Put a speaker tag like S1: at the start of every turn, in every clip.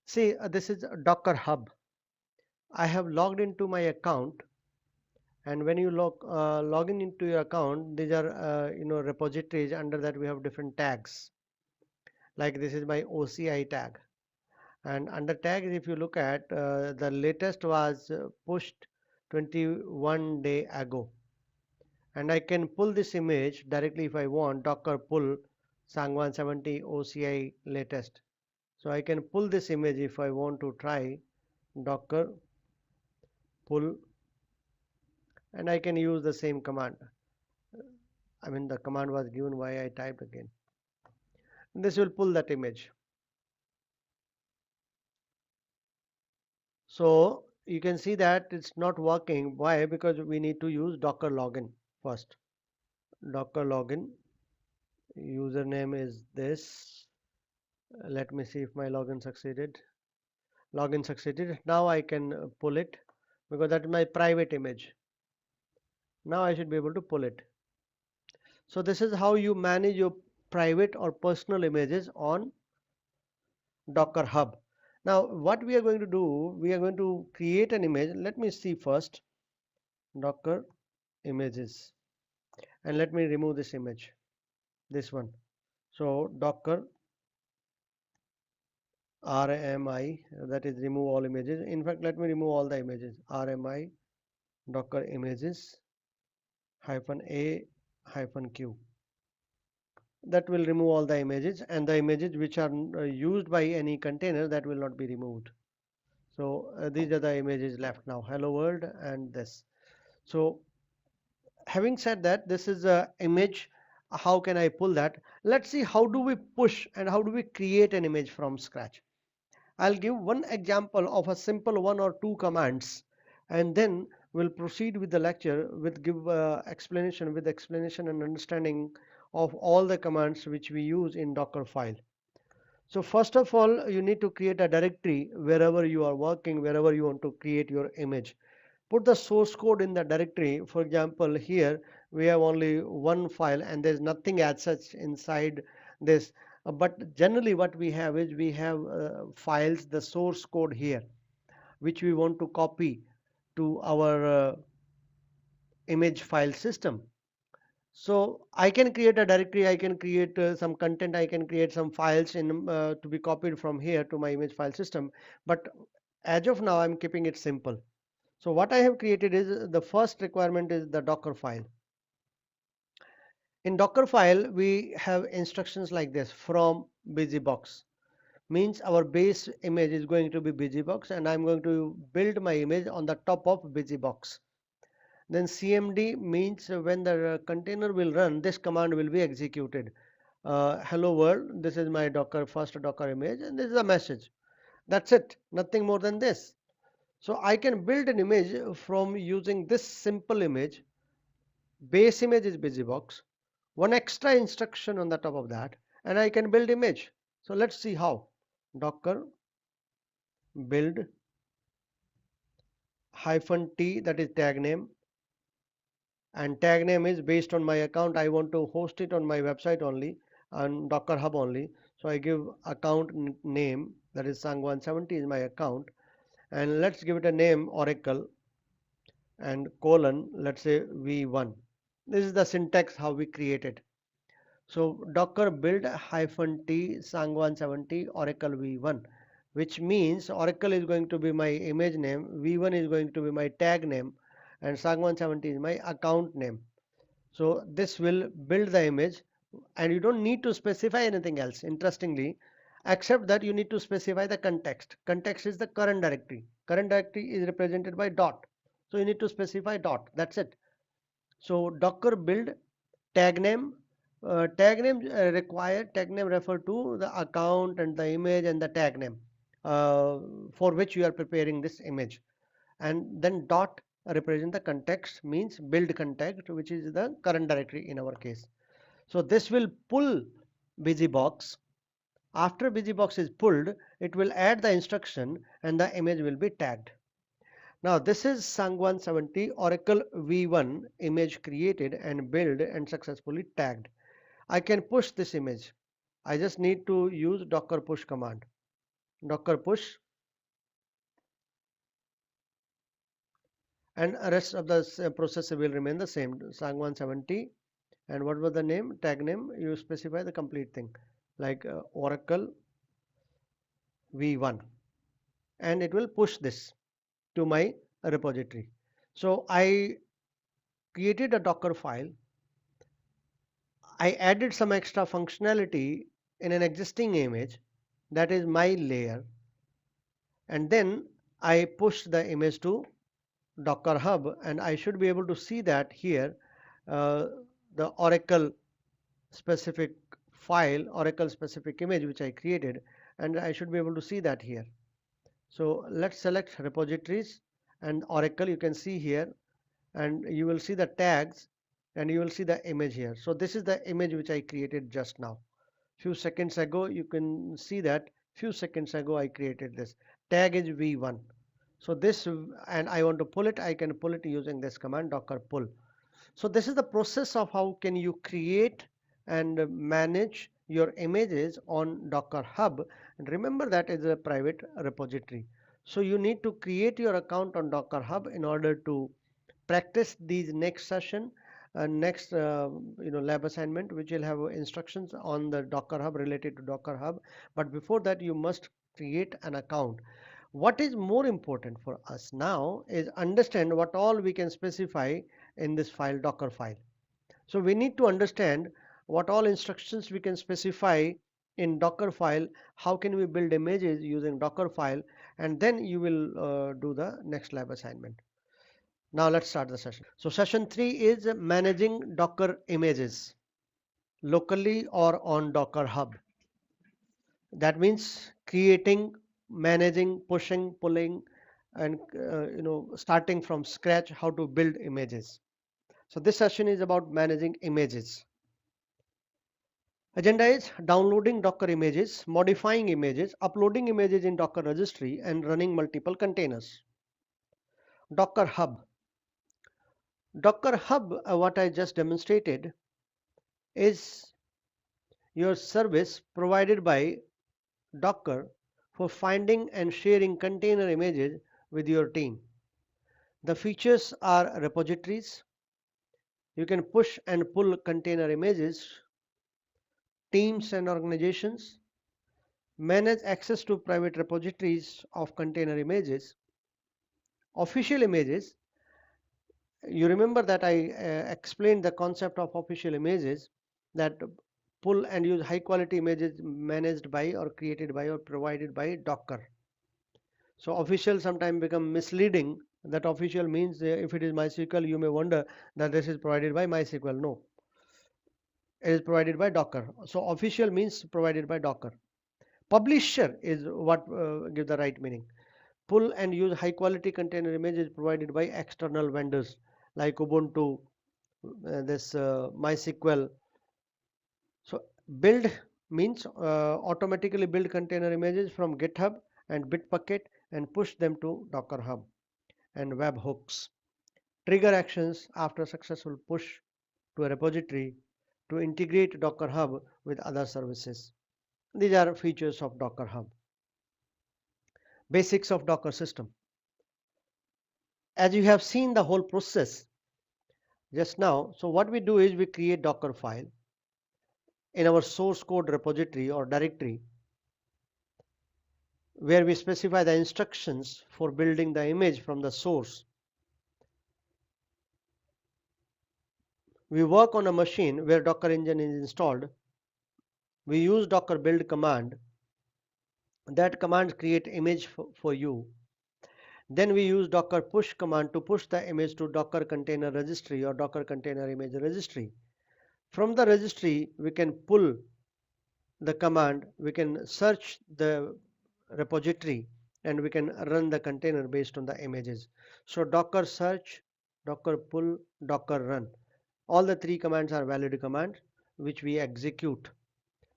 S1: See, this is a Docker Hub. I have logged into my account, and when you log in into your account, these are repositories. Under that we have different tags. Like this is my OCI tag, and under tags, if you look at the latest was pushed 21 day ago, and I can pull this image directly if I want. Docker pull Sang 170 OCI latest. So I can pull this image if I want to try Docker pull, and I can use the same command. I mean, the command was given, why I typed again. This will pull that image. So you can see that it's not working. Why? Because we need to use Docker login first. Docker login, username is this. Let me see if my login succeeded. Login succeeded. Now I can pull it because that is my private image. Now I should be able to pull it. So this is how you manage your private or personal images on Docker Hub. Now what we are going to do, we are going to create an image. Let me see first Docker images, and let me remove this image, this one. So Docker RMI, that is remove all images. In fact, let me remove all the images. RMI Docker images -a -q. That will remove all the images, and the images which are used by any container, that will not be removed. So these are the images left now, hello world and this. So having said that, this is a image. How can I pull that? Let's see how do we push and how do we create an image from scratch. I'll give one example of a simple one or two commands, and then we'll proceed with the lecture with give explanation and understanding of all the commands which we use in Dockerfile. So first of all, you need to create a directory wherever you are working, wherever you want to create your image. Put the source code in the directory. For example, here we have only one file and there's nothing as such inside this. But generally what we have is we have files, the source code here, which we want to copy to our image file system. So I can create a directory, I can create some content, I can create some files in to be copied from here to my image file system. But as of now, I'm keeping it simple. So what I have created is the first requirement is the Docker file. In Dockerfile, we have instructions like this: from busybox. Means our base image is going to be busybox, and I'm going to build my image on the top of busybox. Then cmd means when the container will run, this command will be executed. Hello world, this is my Docker first Docker image, and this is a message. That's it, nothing more than this. So I can build an image from using this simple image. Base image is busybox, one extra instruction on the top of that, and I can build image. So let's see how. Docker build -t, that is tag name, and tag name is based on my account. I want to host it on my website only, on Docker Hub only. So I give account name, that is Sang 170 is my account, and let's give it a name Oracle, and colon, let's say v1. This is the syntax how we create it. So Docker build -t Sang 170 Oracle v1, which means Oracle is going to be my image name, v1 is going to be my tag name, and Sang 170 is my account name. So this will build the image, and you don't need to specify anything else, interestingly, except that you need to specify the context. Context is the current directory. Current directory is represented by dot. So you need to specify dot. That's it. So Docker build tag name. Tag name refer to the account and the image and the tag name for which you are preparing this image, and then dot represent the context, means build context, which is the current directory in our case. So this will pull busybox. After busybox is pulled, it will add the instruction and the image will be tagged. Now this is Sang 170 Oracle v1 image created and built and successfully tagged. I can push this image. I just need to use Docker push command. docker push, and rest of the process will remain the same. Sang 170, and what was the name? Tag name, you specify the complete thing like Oracle v1, and it will push this to my repository. So I created a Docker file. I added some extra functionality in an existing image, that is my layer, and then I push the image to Docker Hub, and I should be able to see that here, uh, the Oracle specific file, Oracle specific image which I created, and I should be able to see that here. So let's select repositories and Oracle. You can see here, and you will see the tags, and you will see the image here. So this is the image which I created just now. Few seconds ago, you can see that few seconds ago I created this. Tag is v1. So this, and I want to pull it, I can pull it using this command docker pull. So this is the process of how can you create and manage your images on Docker Hub. And remember that is a private repository. So you need to create your account on Docker Hub in order to practice these next session, next lab assignment, which will have instructions on the Docker Hub related to Docker Hub. But before that, you must create an account. What is more important for us now is understand what all we can specify in this file, Docker file. So we need to understand what all instructions we can specify in Dockerfile, how can we build images using Dockerfile, and then you will do the next lab assignment. Now let's start the session. So session 3 is managing Docker images locally or on Docker Hub. That means creating, managing, pushing, pulling, and starting from scratch how to build images. So this session is about managing images. Agenda is downloading Docker images, modifying images, uploading images in Docker registry, and running multiple containers. Docker Hub. Docker Hub, what I just demonstrated, is your service provided by Docker for finding and sharing container images with your team. The features are repositories. You can push and pull container images, teams and organizations, manage access to private repositories of container images, official images. You remember that I explained the concept of official images, that pull and use high quality images managed by or created by or provided by Docker. So official sometimes become misleading. That official means if it is MySQL, you may wonder that this is provided by MySQL. No, it is provided by Docker. So official means provided by Docker. Publisher is what gives the right meaning. Pull and use high quality container images provided by external vendors like Ubuntu, this MySQL. So build means automatically build container images from GitHub and Bitbucket and push them to Docker Hub. And webhooks. Trigger actions after successful push to a repository to integrate Docker Hub with other services. These are features of Docker Hub. Basics of Docker system. As you have seen the whole process just now, so what we do is we create Docker file in our source code repository or directory where we specify the instructions for building the image from the source. We work on a machine where Docker engine is installed. We use Docker build command. That command create image for you. Then we use Docker push command to push the image to Docker container registry or Docker container image registry. From the registry, we can pull the command, we can search the repository, and we can run the container based on the images. So Docker search, Docker pull, Docker run. All the three commands are valid commands which we execute.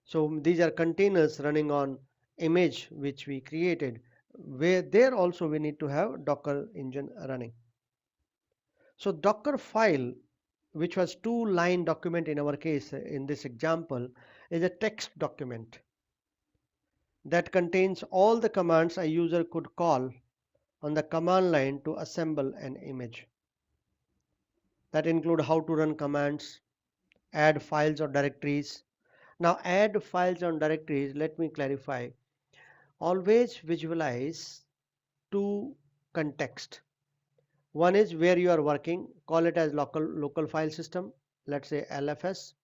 S1: So these are containers running on image which we created, where there also we need to have Docker engine running. So Docker file, which was 2-line document in our case in this example, is a text document. that contains all the commands a user could call on the command line to assemble an image. That include how to run commands, add files or directories. Now add files or directories, let me clarify. Always visualize two context. One is where you are working, call it as local file system, let's say LFS.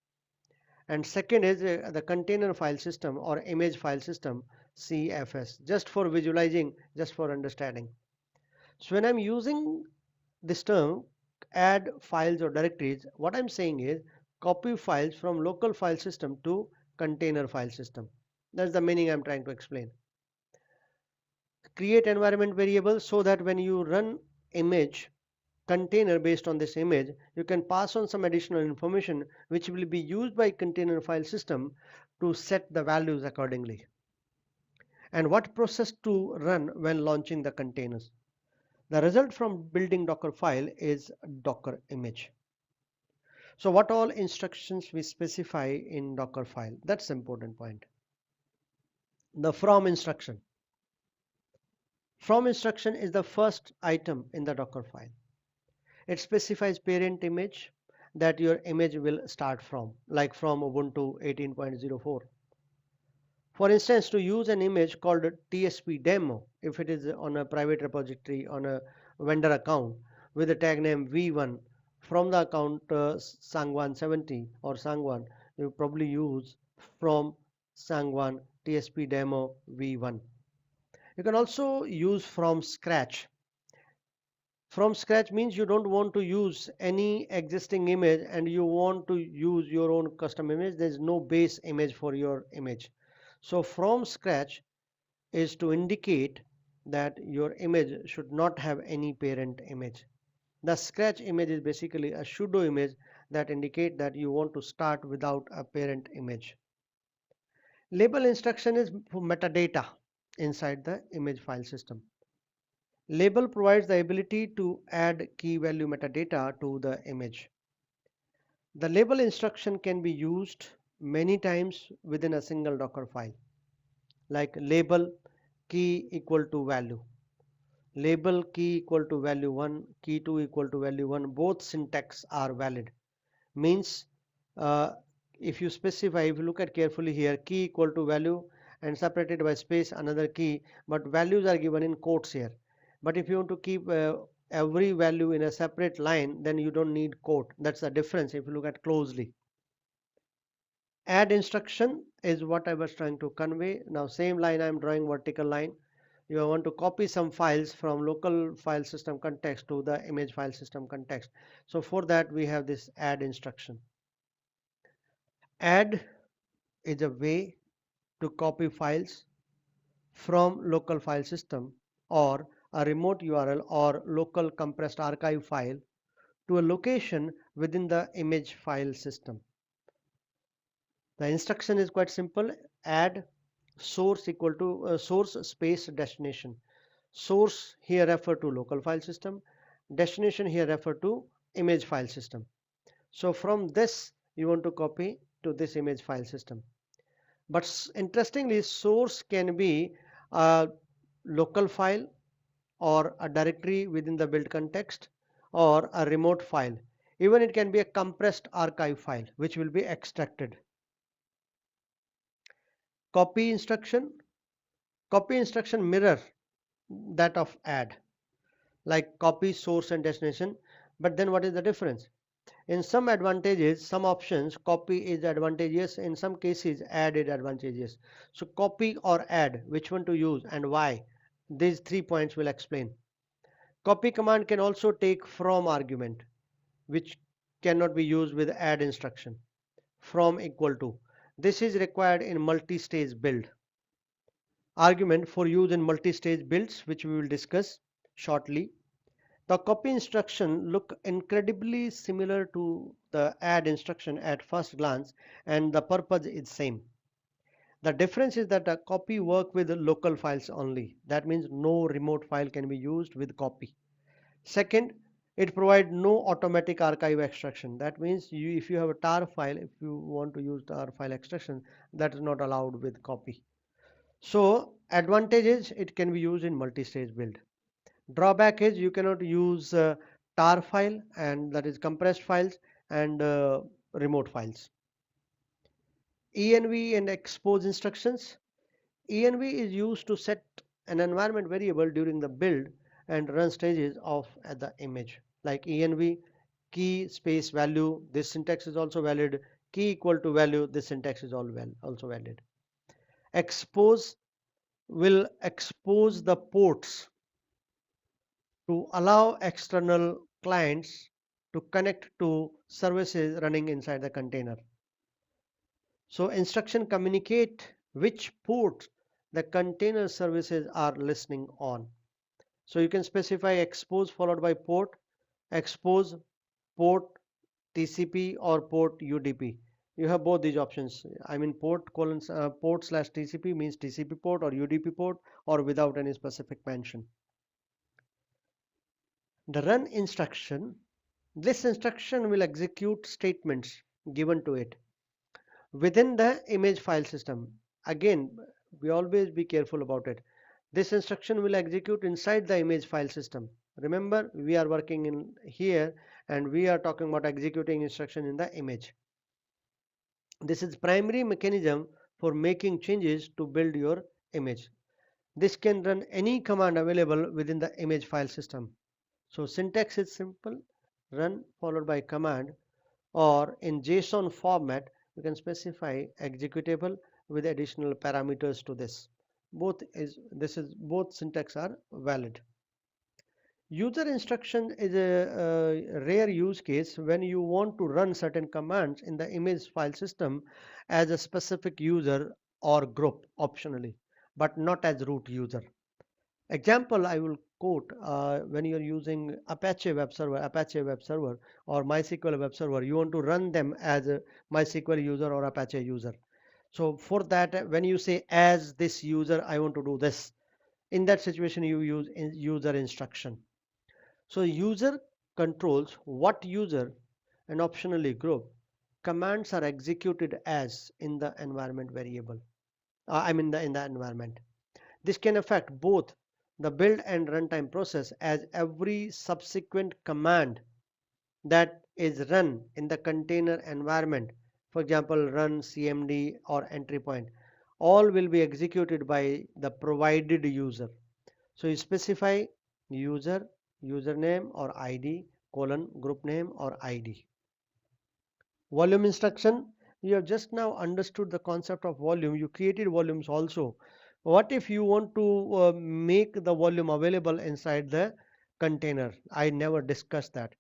S1: And second is the container file system or image file system, CFS, just for visualizing, just for understanding. So when I'm using this term add files or directories, what I'm saying is copy files from local file system to container file system. That's the meaning I'm trying to explain. Create environment variable so that when you run image container based on this image, you can pass on some additional information which will be used by container file system to set the values accordingly. And what process to run when launching the containers. The result from building Dockerfile is Docker image. So what all instructions we specify in Dockerfile? That's the important point. The from instruction. From instruction is the first item in the Dockerfile. It specifies parent image that your image will start from, like from Ubuntu 18.04. For instance, to use an image called TSP demo, if it is on a private repository on a vendor account with the tag name v1 from the account Sangwan70 or Sangwan, you probably use from Sangwan TSP demo v1. You can also use from scratch. From scratch means you don't want to use any existing image and you want to use your own custom image. There is no base image for your image. So from scratch is to indicate that your image should not have any parent image. The scratch image is basically a pseudo image that indicate that you want to start without a parent image. Label instruction is for metadata inside the image file system. Label provides the ability to add key value metadata to the image. The label instruction can be used many times within a single Docker file, like label key equal to value, label key equal to value 1, key 2 equal to value 1. Both syntax are valid. Means uh, if you specify, if you look at carefully here, key equal to value and separated by space another key, but values are given in quotes here. But if you want to keep every value in a separate line, then you don't need quote. That's the difference if you look at closely. Add instruction is what I was trying to convey. Now same line I'm drawing vertical line. You want to copy some files from local file system context to the image file system context. So for that we have this add instruction. Add is a way to copy files from local file system or a remote URL or local compressed archive file to a location within the image file system. The instruction is quite simple. Add source equal to source space destination. Source here refer to local file system. Destination here refer to image file system. So from this you want to copy to this image file system. But interestingly, source can be a local file or a directory within the build context or a remote file. Even it can be a compressed archive file which will be extracted. Copy instruction. Copy instruction mirror that of add, like copy source and destination. But then what is the difference? In some advantages, some options, copy is advantageous. In some cases, add is advantageous. So copy or add, which one to use and why? These 3 points will explain. Copy command can also take from argument, which cannot be used with add instruction. From equal to. This is required in multi-stage build. Argument for use in multi-stage builds, which we will discuss shortly. The copy instruction look incredibly similar to the add instruction at first glance, and the purpose is same. The difference is that a copy work with local files only. That means no remote file can be used with copy. Second, it provides no automatic archive extraction. That means if you have a tar file, if you want to use tar file extraction, that is not allowed with copy. So advantage is it can be used in multi-stage build. Drawback is you cannot use tar file, and that is compressed files, and remote files. env and expose instructions. env is used to set an environment variable during the build and run stages of the image, like env key space value, this syntax is also valid. Key equal to value, this syntax is also valid. Expose will expose the ports to allow external clients to connect to services running inside the container. So instruction communicate which port the container services are listening on. So you can specify expose followed by port, expose port TCP or port UDP. You have both these options. I mean port slash TCP means TCP port or UDP port, or without any specific mention. The run instruction, this instruction will execute statements given to it within the image file system. Again, we always be careful about it. This instruction will execute inside the image file system. Remember, we are working in here and we are talking about executing instruction in the image. This is primary mechanism for making changes to build your image. This can run any command available within the image file system. So syntax is simple, run followed by command, or in JSON format you can specify executable with additional parameters to this. Both syntax are valid. User instruction is a rare use case when you want to run certain commands in the image file system as a specific user or group optionally, but not as root user. Example I will quote, when you're using Apache web server or MySQL web server, you want to run them as a MySQL user or Apache user. So for that, when you say as this user, I want to do this, in that situation you use user instruction. So user controls what user and optionally group commands are executed as in the environment variable. In the environment. This can affect both the build and runtime process, as every subsequent command that is run in the container environment, for example run cmd or entry point, all will be executed by the provided user. So you specify user, username or id, colon, group name or id. Volume instruction, you have just now understood the concept of volume. You created volumes also. What if you want to make the volume available inside the container? I never discussed that.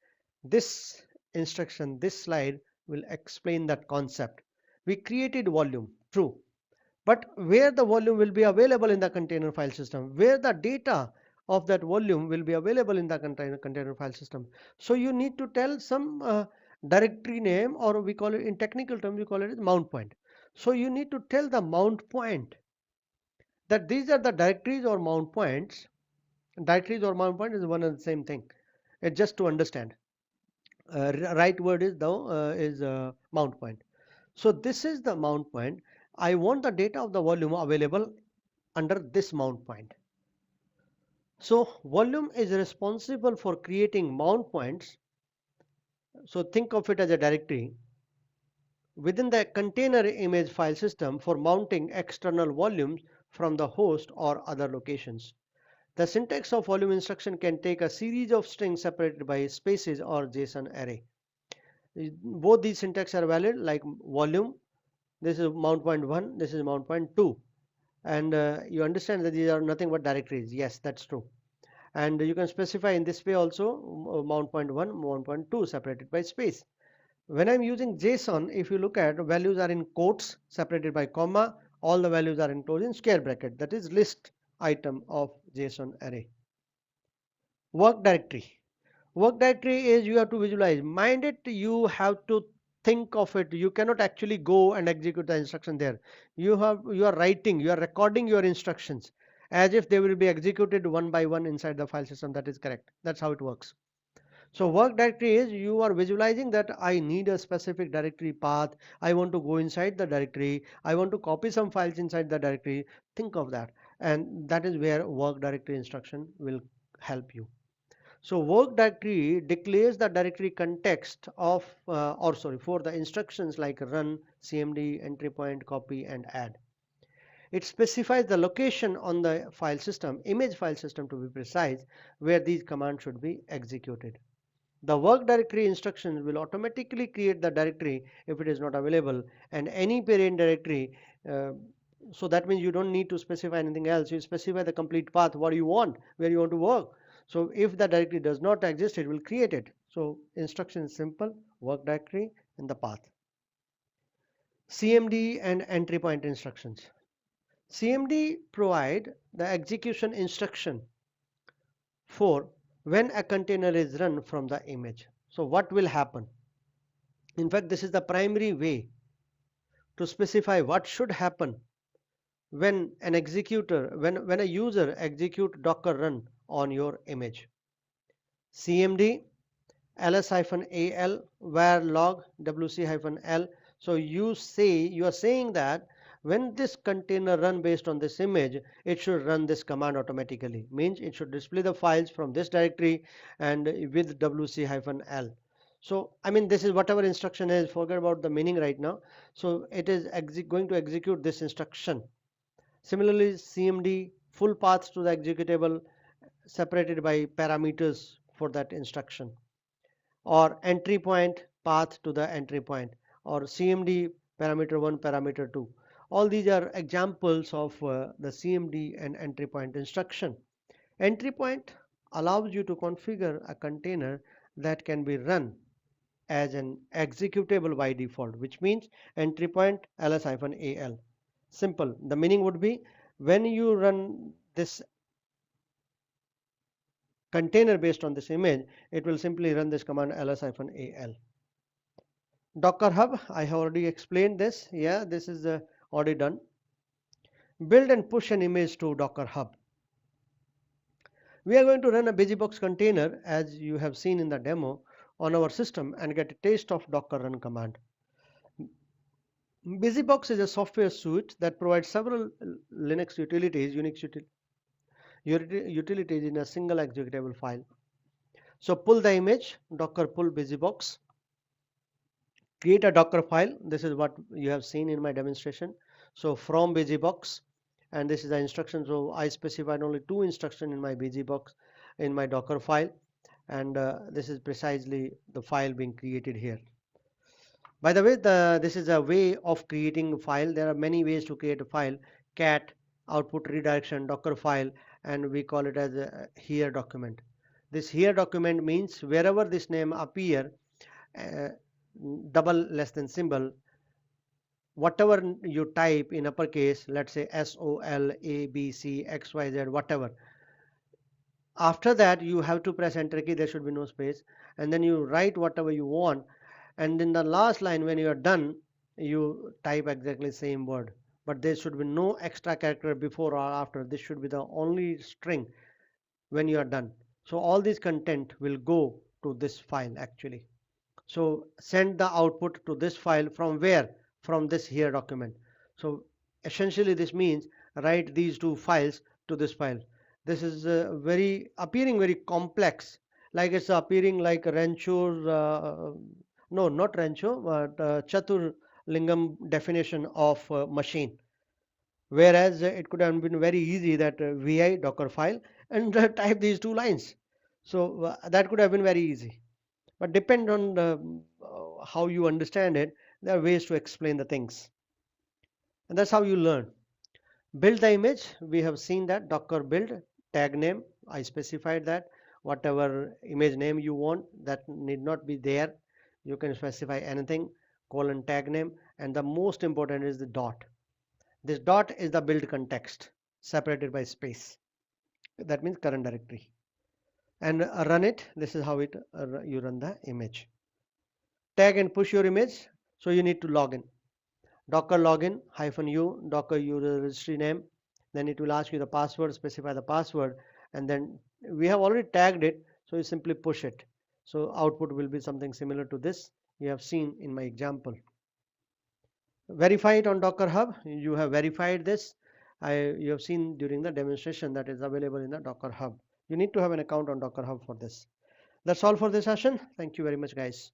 S1: This instruction, this slide will explain that concept. We created volume, true, but where the volume will be available in the container file system, where the data of that volume will be available in the container file system. So you need to tell some directory name, or we call it in technical terms we call it mount point. So you need to tell the mount point that these are the directories or mount points. Directories or mount point is one and the same thing. It's just to understand. Right word is though is mount point. So this is the mount point. I want the data of the volume available under this mount point. So volume is responsible for creating mount points. So think of it as a directory within the container image file system for mounting external volumes from the host or other locations. The syntax of volume instruction can take a series of strings separated by spaces or JSON array. Both these syntax are valid, like volume, this is mount point 1, this is mount point 2, and you understand that these are nothing but directories. Yes, that's true. And you can specify in this way also mount point 1, mount point 2 separated by space. When I'm using JSON, if you look at, values are in quotes separated by comma, all the values are enclosed in square bracket, that is list item of JSON array. Work directory. Work directory is, you have to visualize, mind it, you have to think of it. You cannot actually go and execute the instruction there. You are writing, you are recording your instructions as if they will be executed one by one inside the file system. That is correct. That's how it works. So work directory is you are visualizing that I need a specific directory path. I want to go inside the directory. I want to copy some files inside the directory. Think of that. And that is where work directory instruction will help you. So work directory declares the directory context of, or sorry, for the instructions like run, cmd, entry point, copy, and add. It specifies the location on the file system, image file system to be precise, where these commands should be executed. The work directory instructions will automatically create the directory if it is not available, and any parent directory. Uh, so that means you don't need to specify anything else. You specify the complete path, what you want, where you want to work. So if the directory does not exist, it will create it. So instruction is simple: work directory and the path. CMD and entry point instructions. CMD provide the execution instruction for when a container is run from the image. So what will happen? In fact, this is the primary way to specify what should happen when an executor, when a user execute Docker run on your image. CMD ls-al var log wc-l. So you are saying that when this container run based on this image, it should run this command automatically. Means it should display the files from this directory and with wc-l. So I mean, this is whatever instruction is, forget about the meaning right now. So it is going to execute this instruction. Similarly, CMD full paths to the executable separated by parameters for that instruction, or entry point path to the entry point, or CMD parameter 1, parameter 2. All these are examples of the CMD and entry point instruction. Entry point allows you to configure a container that can be run as an executable by default, which means entry point ls-al. Simple. The meaning would be when you run this container based on this image, it will simply run this command ls-al. Docker Hub, I have already explained this. Yeah, this is already done. Build and push an image to Docker Hub. We are going to run a busybox container, as you have seen in the demo, on our system and get a taste of Docker run command. Busybox is a software suite that provides several Linux utilities, utilities in a single executable file. So pull the image, Docker pull busybox. Create a Docker file. This is what you have seen in my demonstration. So from busybox, and this is the instruction. So I specified only two instructions in my busybox in my Docker file, and this is precisely the file being created here. By the way, this is a way of creating a file. There are many ways to create a file: cat, output redirection, Docker file, and we call it as a here document. This here document means wherever this name appear, uh, double less than symbol, whatever you type in uppercase, let's say SOL, A, B, C, X, Y, Z, whatever. After that, you have to press enter key. There should be no space, and then you write whatever you want. And in the last line, when you are done, you type exactly same word. But there should be no extra character before or after. This should be the only string when you are done. So all this content will go to this file actually. So send the output to this file from where? From this here document. So essentially this means write these two files to this file. This is very appearing very complex, like it's appearing like Rancho's no, not Rancho, but Chatur Lingam definition of machine. Whereas it could have been very easy that vi docker file and type these two lines. So that could have been very easy, but depend on how you understand it. There are ways to explain the things, and that's how you learn. Build the image. We have seen that Docker build. Tag name, I specified that whatever image name you want, that need not be there. You can specify anything, colon tag name, and the most important is the dot. This dot is the build context separated by space. That means current directory. And run it. This is how it you run the image. Tag and push your image. So you need to log in. Docker login -u Docker user registry name. Then it will ask you the password, specify the password, and then we have already tagged it, so you simply push it. So output will be something similar to this you have seen in my example. Verify it on Docker Hub. You have verified this. You have seen during the demonstration that is available in the Docker Hub. You need to have an account on Docker Hub for this. That's all for this session. Thank you very much, guys.